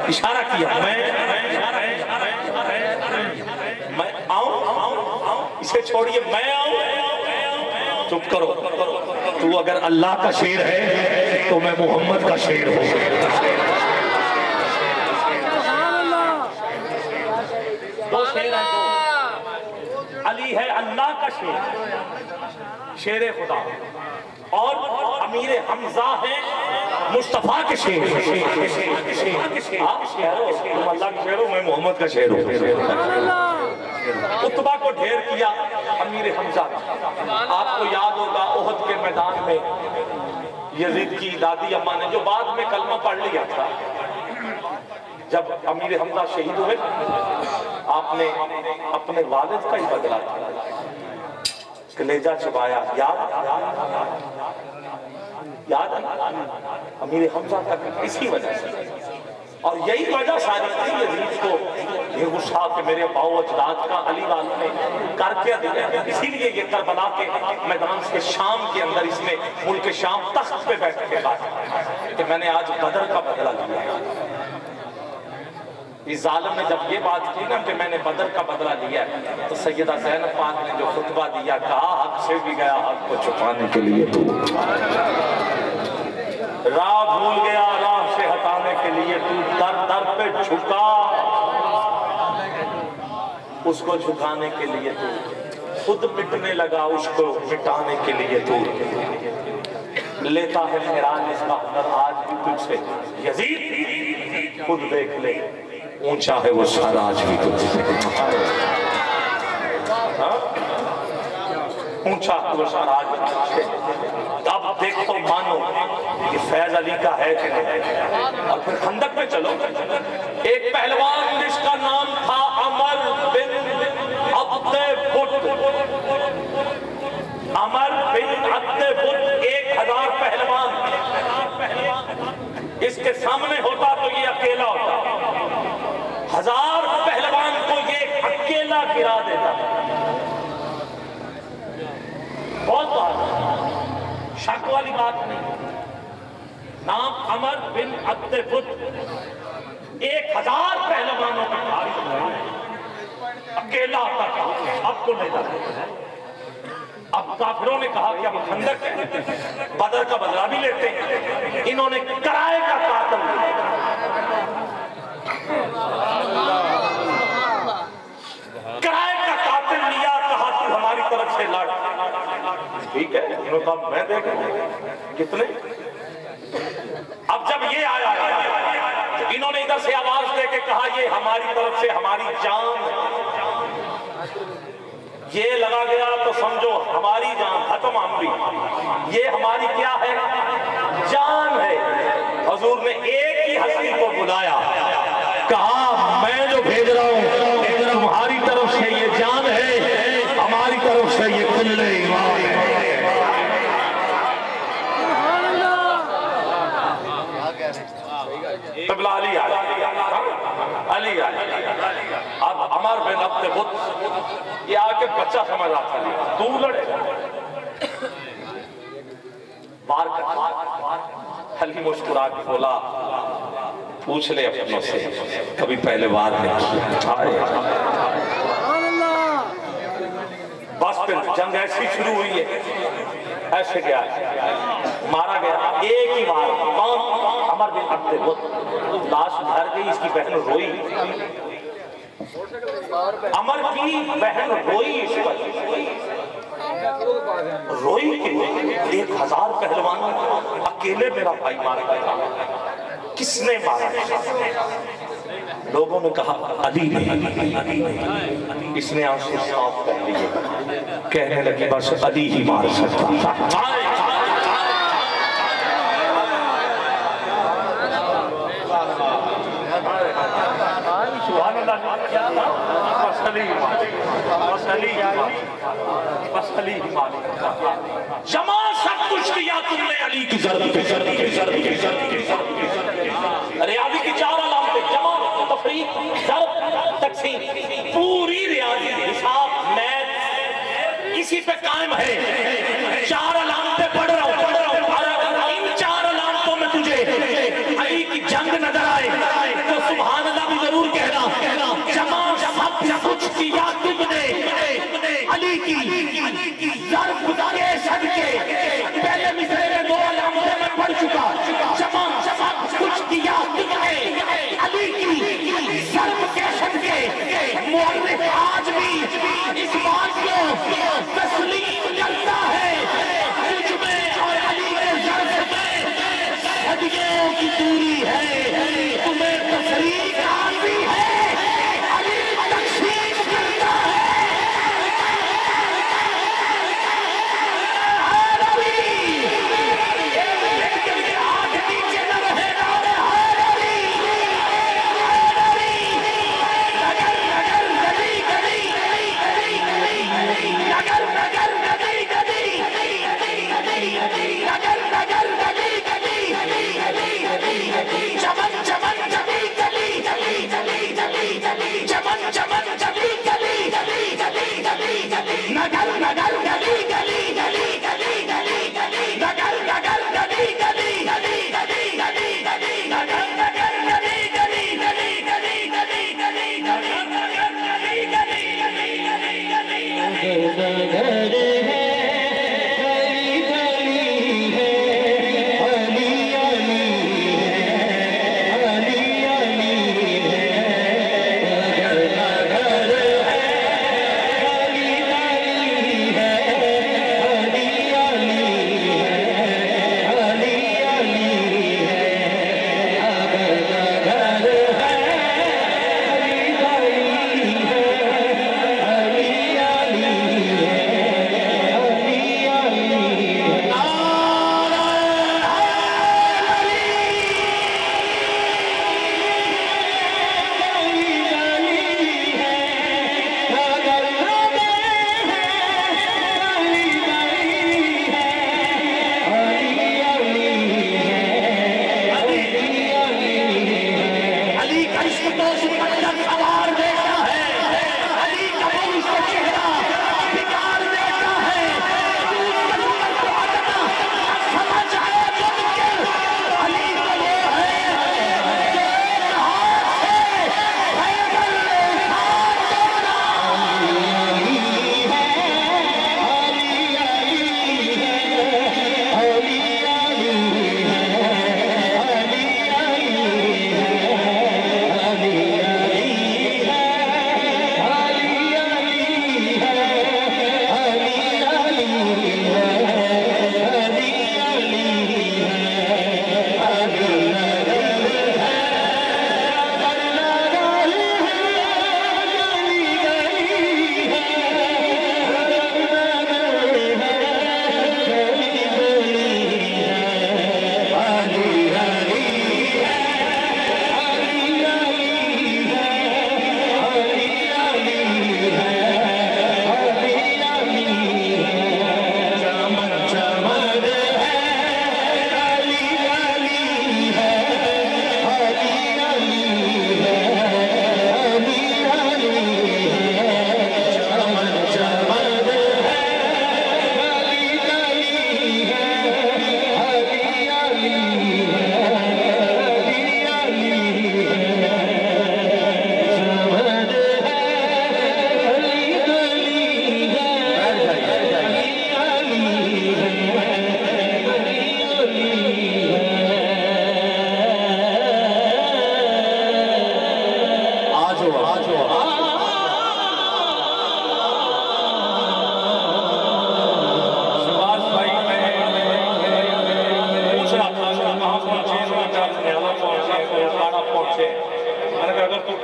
इशारा किया, मैं आऊं, इसे छोड़िए, मैं आऊं। चुप करो, तू अगर अल्लाह का शेर है तो मैं मोहम्मद का शेर हूं। दो शेर हैं, दो। अली है अल्लाह का शेर, शेर खुदा, और अमीर हमजा है मुस्तफा के शेर। आप तुम अल्लाह के शेर हो, मैं मोहम्मद का शेर हूँ। उत्बा को ढेर किया अमीर हमजा। आपको याद होगा ओहद के मैदान में यजीद की दादी अम्मा ने, जो बाद में कलमा पढ़ लिया था, जब अमीर हमजा शहीद हुए, आपने अपने वालिद का ही बदला किया, कलेजा चुबाया। याद अमीर हमजा तक इसी वजह से, और यही वजह सारी थी यजीद को ये गुस्सा कि मेरे बाओ अजदाद का अली वालों ने करके दिया। इसीलिए ये करबला के मैदान से शाम के अंदर इसने मुल्क शाम तख्त पे बैठ के कहा कि मैंने आज बदर का बदला लिया। इस जालिम ने जब ये बात की ना कि मैंने बदर का बदला लिया, तो सैयदा ज़ैनब पाक ने जो खुतबा दिया, कहा हक से भी गया, हक को छुपाने के लिए तू राह भूल गया, राह से हटाने के लिए तू दर दर पे झुका, उसको झुकाने के लिए तू खुद मिटने लगा, उसको मिटाने के लिए तू लेता है हैरान इसका हुनर आज भी तुझसे। यजीद खुद देख ले, ऊंचा है वो सारा आज भी तुझसे, ऊंचा वो सारा आज भी तुझसे। अब देखो मानो कि फैज अली का है कि नहीं। और फिर खंदक में चलो, एक पहलवान जिसका नाम था अमर बिन अब्दे बुत, अमर बिन अब्दे बुत, 1000 पहलवान इसके सामने होता तो ये अकेला होता, 1000 पहलवान को ये अकेला गिरा देता। बहुत बात शक वाली बात नहीं। नाम अमर बिन अब्दे बुत, 1000 पहलवानों का भारी अकेला आता था, अब तो नहीं जाता। अब काफिरों ने कहा कि अब खंदक बदर का बदला भी लेते हैं। इन्होंने किराए का कातल लिया, कहा तू हमारी तरफ से लड़। ठीक है, इन्होंने कहा मैं देख कितने। अब जब ये आया, इन्होंने इधर से आवाज देके कहा ये हमारी तरफ से हमारी जान, ये लगा गया तो समझो हमारी जान खत्म। आमरी ये हमारी क्या है, जान है। हुजूर ने एक ही हस्ती को बुलाया, कहा मैं जो भेज रहा हूं तुम्हारी तरफ से ये जान है, हमारी तरफ से ये कुल्ले ईमान है। अली अब अमर बिन अब्दे बुत ये आके बच्चा समझ रहा था, तू लड़े बार कर। अली मुस्कुरा के बोला, पूछ ले अपनों से, कभी पहले वार नहीं किया। बस फिर जंग ऐसी शुरू हुई है, ऐसे गया मारा गया एक ही बार। कौन? अमर बिन अब्दे बुत। लाश भर गई, इसकी बहन रोई, अमर की बहन रोई, इस पर रोई कि 1000 पहलवानों अकेले मेरा भाई मारा गया, किसने मारा? लोगों ने कहा अली ने। इसने आंसू साफ कर लिए, कहने लगी बस अली ही मार सकता था। जमा सब कुछ किया तुमने अली की जरूरत रियाजी की 4 अलामतें, जमा, तफरीक, ज़र्ब, तक़सीम, पूरी रियाजी हिसाब मैथ इसी पे कायम है। 4 अलामतें पढ़ रहा हूँ, इन 4 अलामतों में तुझे अली की जंग नजर आए तो किया तुमने अली की ज़र्फ़ के सदके। पहले मिसरे में 2 अलामतें मैं पढ़ चुका। जमा कुछ किया तुमने अली की ज़र्फ़ के सदके। मुअर्रिख़ आज भी इस बात को तस्लीम करता है, मुझ में और अली के ज़र्फ़ में सदियों की दूरी है। तुम्हें तस्रीर आती है, अली तक़सीम करता है।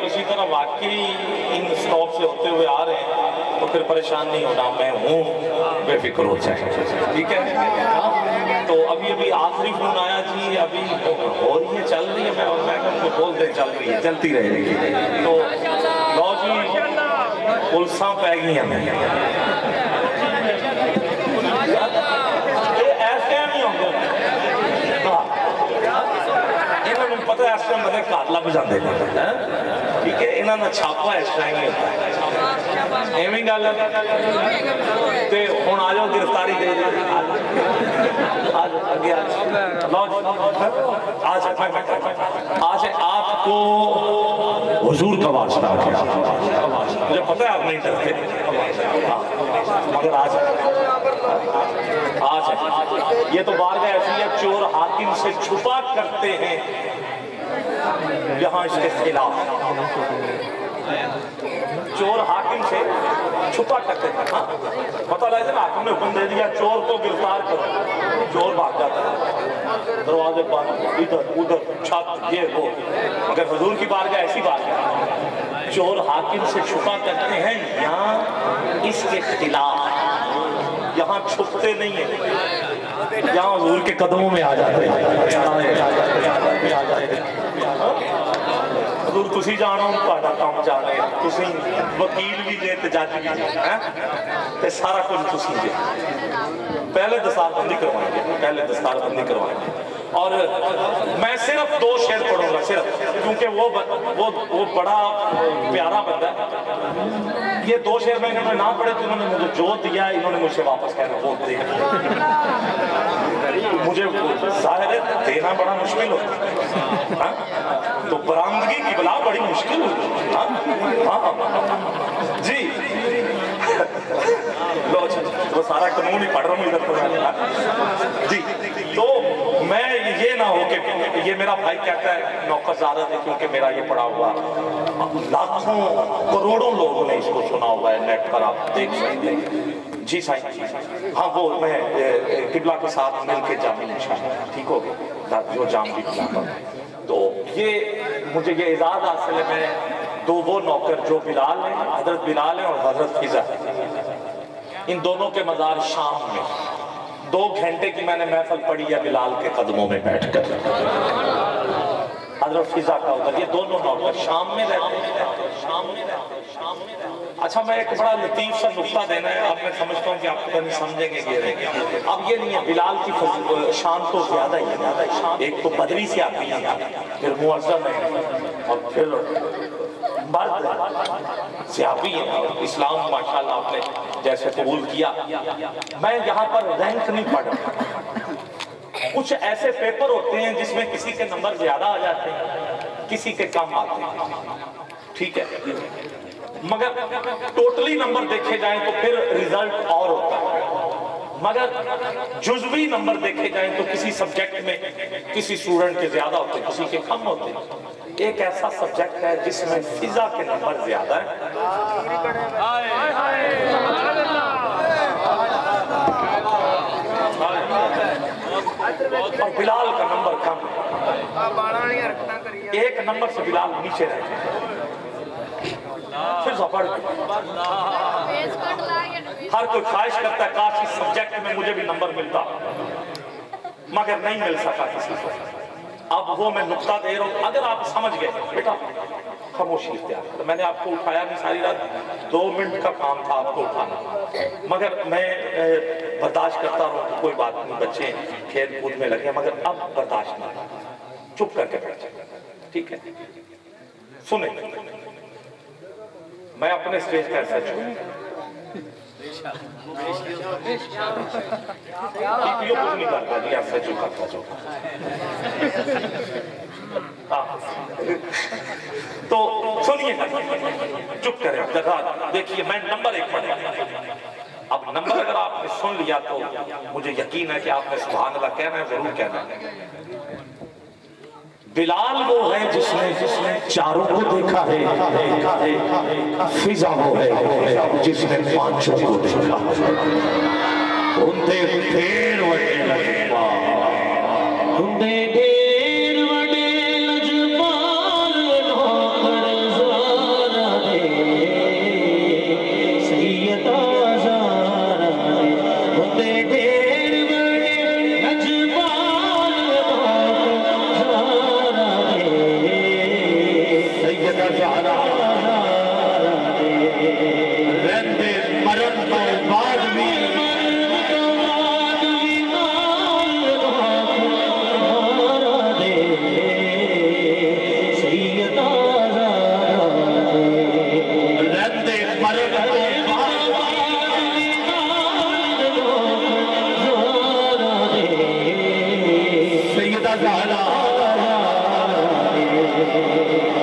इसी तरह वाकई इन स्टॉप से होते हुए आ रहे हैं तो फिर परेशान नहीं होना, मैं हूँ, बेफिक्र हो जाए। ठीक है, तो अभी अभी आखिरी फोन आया जी, अभी हो रही है, चल रही है, मैं बोल दे चल रही है, चलती रहेगी। तो लो जी पुलसा पै गई हमें ऐसे नहीं होंगे, इन्होंने पता है इस टाइम मतलब घाट लग जाते हैं। ठीक है, इन्होंने छापा इस टाइम ही होता है, एवं गल है। हुण आ जाओ, गिरफ्तारी दे दे, आज आपको हुजूर का वास्ता, पता है आप नहीं डरते, मगर आज ये तो बारगाह ऐसी है, चोर हाकिम से छुपा करते हैं यहाँ इसके खिलाफ, चोर हाकिम से छुपा करते हैं। हाँ पता लगे ना, हाकिम ने हुक्म दे दिया चोर को गिरफ्तार करो, चोर भाग जाता है, दरवाजे बंद, इधर उधर छत ये वो। मगर हुजूर की बारगाह ऐसी बारगाह, चोर हाकिम से छुपा करते हैं, यहाँ इसके खिलाफ, यहाँ छुपते नहीं है, यहाँ हुजूर के कदमों में आ जाते हैं। हजूर तुसी जानो, तुहाडा काम जाने, तुसी वकील भी जे ते जज भी जे, ते सारा कुछ तुसी जे। पहले दस्तारबंदी करवाएंगे, पहले दस्तारबंदी करवाएंगे, और मैं सिर्फ 2 शेर पढ़ूंगा सिर्फ, क्योंकि वो बड़ा प्यारा बंदा है। ये 2 शेर में इन्होंने ना पढ़े तो इन्होंने मुझे जो दिया, इन्होंने मुझसे वापस कहना वो दे, मुझे जाहिर है देना बड़ा मुश्किल होता है, तो बरामदगी की बला बड़ी मुश्किल होती है। जी लो वो सारा कानून ही पढ़ रहा हूँ इधर जी। तो मैं ये ना हो कि ये मेरा भाई कहता है नौकरज़ादा है, क्योंकि मेरा ये पड़ा हुआ लाखों करोड़ों लोगों ने इसको सुना हुआ है, नेट पर आप देख सकते हैं। जी साईं, हाँ वो मैं किबला के साथ मिलकर जामी इंशाअल्लाह, ठीक हो गया, जो जाम भी पिलाता हूँ। तो ये मुझे ये इजाज़त हासिल है, मैं 2 वो नौकर जो बिलाल है, हजरत बिलाल है और हजरत फिजा, इन दोनों के मज़ार शाम में 2 घंटे की मैंने महफिल पढ़ी है बिलाल के कदमों में बैठकर। हजरत फिजा का उधर, ये दोनों नौकर शाम में रहते हैं, शाम में रहते हैं, शाम में रहते हैं। अच्छा मैं एक बड़ा लतीफ सा नुक्ता देना है, अब मैं समझता हूँ कि आप पता नहीं समझेंगे ये रहेंगे। अब ये नहीं है, बिलाल की शान तो ज्यादा ही है, एक तो बदरी से आती है, फिर मुअज्जम है, और फिर मर्द सियाबी है। इस्लाम माशाल्लाह आपने जैसे कबूल किया। मैं यहाँ पर रैंक नहीं पढ़ रहा, कुछ ऐसे पेपर होते हैं जिसमें किसी के नंबर ज्यादा आ जाते हैं, किसी के कम आते हैं, ठीक है, मगर टोटली नंबर देखे जाएं तो फिर रिजल्ट और होता है। मगर जुज़वी नंबर देखे जाएं तो किसी सब्जेक्ट में किसी स्टूडेंट के ज्यादा होते हैं, किसी के कम होते हैं। एक ऐसा सब्जेक्ट है जिसमें फिजा के नंबर ज्यादा है और बिलाल का नंबर कम है। एक नंबर से बिलाल नीचे रहते हैं, फिर सफर। हर कोई ख्वाहिश करता है काश इस सब्जेक्ट में मुझे भी नंबर मिलता, मगर नहीं मिल सका किसी को। अब वो मैं नुक्ता दे रहा हूँ, अगर आप समझ गए बेटा खामोशी इख्तियार करो। मैंने आपको उठाया नहीं सारी रात, 2 मिनट का काम था आपको उठाना, मगर मैं बर्दाश्त करता रहूँ, कोई बात नहीं, बच्चे खेल कूद में लगे, मगर अब बर्दाश्त नहीं, चुप करके बैठ जाए, ठीक है। सुने, मैं अपने स्टेज पर ऐसा कुछ नहीं करता जी, ऐसा जो करता जो। तो सुनिए, चुप करें, देखिए मैं नंबर 1 पढ़ेगा। अब नंबर अगर आपने सुन लिया तो मुझे यकीन है कि आपने सुभान अल्लाह कहना है, जरूर कहना है। बिलाल वो है जिसने चारों को देखा है, फिजा वो है जिसने 5 को देखा। उनते ढेर वडे लजपाल, उनते ढेर वडे लजपाल, नौकर ज़ारा दे सैयदा ज़ारा दे। उनते ढेर वडे लजपाल, नौकर ज़ारा दे सैयदा ज़ारा दे। रहते मरण के बाद भी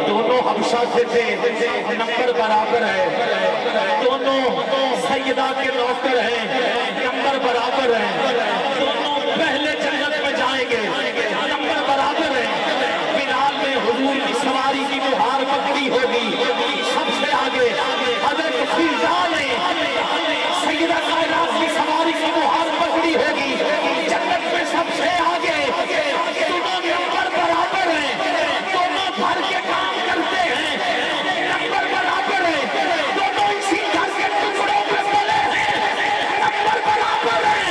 दोनों हबशा से थे, नंबर बराबर है। दोनों सैयदा के नौकर हैं, नंबर बराबर है, दोनों पहले जन्नत में जाएंगे, नंबर बराबर है। बिलाल ने हुजूर की सवारी की मुहार पकड़ी होगी, सबसे आगे हजरत फिजा ने सैयदा कायनात की सवारी की मुहार पकड़ी होगी, जन्नत में सबसे आगे। दोनों नंबर बराबर हैं, दोनों भर के काम करते हैं, नंबर बराबर है, दोनों इसी घर के टुकड़ों पे पले हैं, नंबर बराबर है।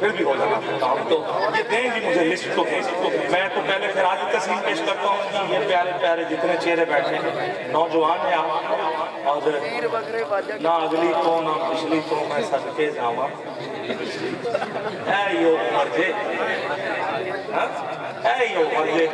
फिर भी हो जाएगा काम। तो ये देंगी मुझे लिस्ट तो दें। मैं तो पहले फिर आज तस्वीर पेश करता हूँ कि ये प्यारे प्यारे जितने चेहरे बैठे हैं, नौजवान हैं आप, और ना अगली को ना पिछली को मैं सदके जावा है यो मर्जे, है यो मर्जे।